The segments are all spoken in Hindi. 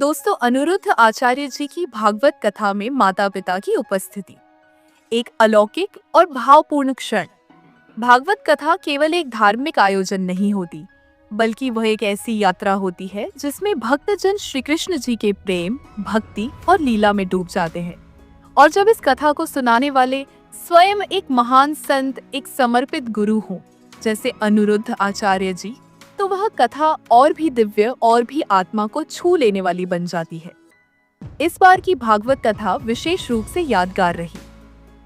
दोस्तों, अनिरुद्ध आचार्य जी की भागवत कथा में माता पिता की उपस्थिति एक अलौकिक और भावपूर्ण क्षण। भागवत कथा केवल एक धार्मिक आयोजन नहीं होती, बल्कि वह एक ऐसी यात्रा होती है जिसमें भक्तजन श्री कृष्ण जी के प्रेम, भक्ति और लीला में डूब जाते हैं। और जब इस कथा को सुनाने वाले स्वयं एक महान संत, एक समर्पित गुरु हों, जैसे अनिरुद्ध आचार्य जी, तो वह कथा और भी दिव्य और भी आत्मा को छू लेने वाली बन जाती है। इस बार की भागवत कथा विशेष रूप से यादगार रही।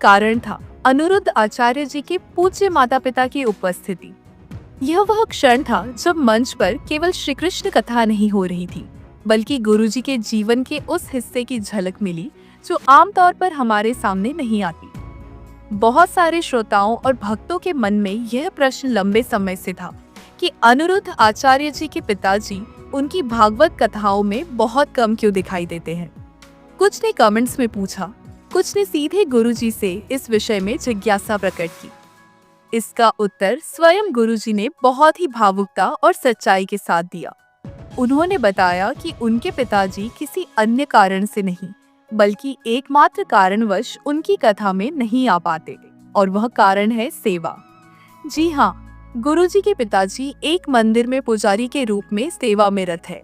कारण था अनिरुद्ध आचार्य जी के पूज्य माता पिता की उपस्थिति। यह वह क्षण था जब मंच पर केवल श्री कृष्ण कथा नहीं हो रही थी, बल्कि गुरु जी के जीवन के उस हिस्से की झलक मिली जो आमतौर पर हमारे सामने नहीं आती। बहुत सारे श्रोताओं और भक्तों के मन में यह प्रश्न लंबे समय से था कि अनिरुद्ध आचार्य जी के पिताजी उनकी भागवत कथाओं में बहुत कम क्यों दिखाई देते हैं। कुछ ने कमेंट्स में पूछा, कुछ ने सीधे गुरु जी से इस विषय में जिज्ञासा प्रकट की। इसका उत्तर स्वयं गुरु जी ने बहुत ही भावुकता और सच्चाई के साथ दिया। उन्होंने बताया कि उनके पिताजी किसी अन्य कारण से नहीं, बल्कि एकमात्र कारणवश उनकी कथा में नहीं आ पाते, और वह कारण है सेवा। जी हाँ, गुरुजी के पिताजी एक मंदिर में पुजारी के रूप में सेवा में रत है।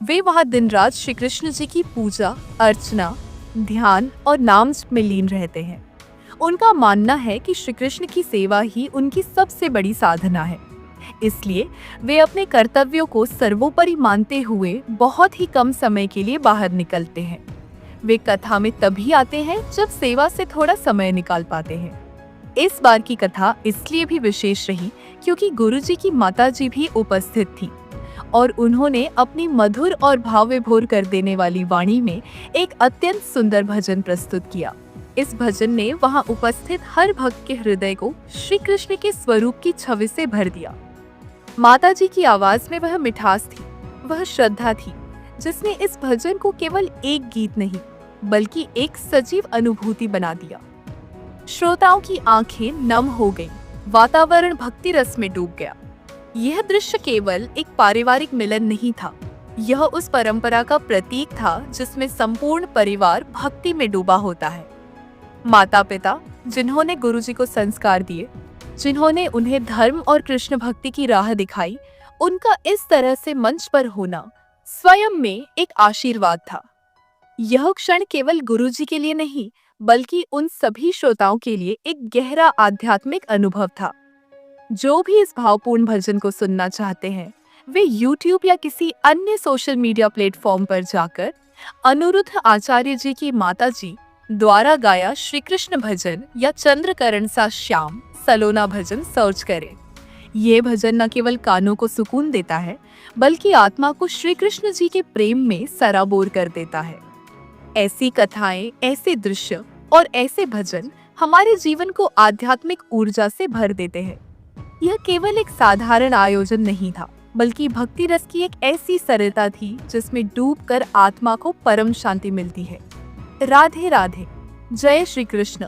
वे वहां दिन रात श्री कृष्ण जी की पूजा, अर्चना, ध्यान और नाम में लीन रहते हैं। उनका मानना है कि श्री कृष्ण की सेवा ही उनकी सबसे बड़ी साधना है। इसलिए वे अपने कर्तव्यों को सर्वोपरि मानते हुए बहुत ही कम समय के लिए बाहर निकलते हैं। वे कथा में तभी आते हैं जब सेवा से थोड़ा समय निकाल पाते हैं। इस बार की कथा इसलिए भी विशेष रही क्योंकि गुरुजी की माताजी भी उपस्थित थी और उन्होंने अपनी मधुर और भाव विभोर कर देने वाली वाणी में एक अत्यंत सुंदर भजन प्रस्तुत किया। इस भजन ने वहां उपस्थित हर भक्त के हृदय को श्री कृष्ण के स्वरूप की छवि से भर दिया। माताजी की आवाज में वह मिठास थी, वह श्रद्धा थी, जिसने इस भजन को केवल एक गीत नहीं, बल्कि एक सजीव अनुभूति बना दिया। श्रोताओं की आंखें नम हो गईं, वातावरण भक्ति रस में डूब गया। यह दृश्य केवल एक पारिवारिक मिलन नहीं था, यह उस परंपरा का प्रतीक था जिसमें संपूर्ण परिवार भक्ति में डूबा होता है। माता पिता जिन्होंने गुरुजी को संस्कार दिए, जिन्होंने उन्हें धर्म और कृष्ण भक्ति की राह दिखाई, उनका इस तरह से मंच पर होना स्वयं में एक आशीर्वाद था। यह क्षण केवल गुरुजी के लिए नहीं, बल्कि उन सभी श्रोताओं के लिए एक गहरा आध्यात्मिक अनुभव था। जो भी इस भावपूर्ण भजन को सुनना चाहते हैं, वे YouTube या किसी अन्य सोशल मीडिया प्लेटफॉर्म पर जाकर अनिरुद्ध आचार्य जी की माताजी द्वारा गाया श्री कृष्ण भजन या चंद्रकरण सा श्याम सलोना भजन सर्च करें। ये भजन न केवल कानों को सुकून देता है, बल्कि आत्मा को श्री कृष्ण जी के प्रेम में सराबोर कर देता है। ऐसी कथाएं, ऐसे दृश्य और ऐसे भजन हमारे जीवन को आध्यात्मिक ऊर्जा से भर देते हैं। यह केवल एक साधारण आयोजन नहीं था, बल्कि भक्ति रस की एक ऐसी सरलता थी जिसमें डूबकर आत्मा को परम शांति मिलती है। राधे राधे, जय श्री कृष्ण।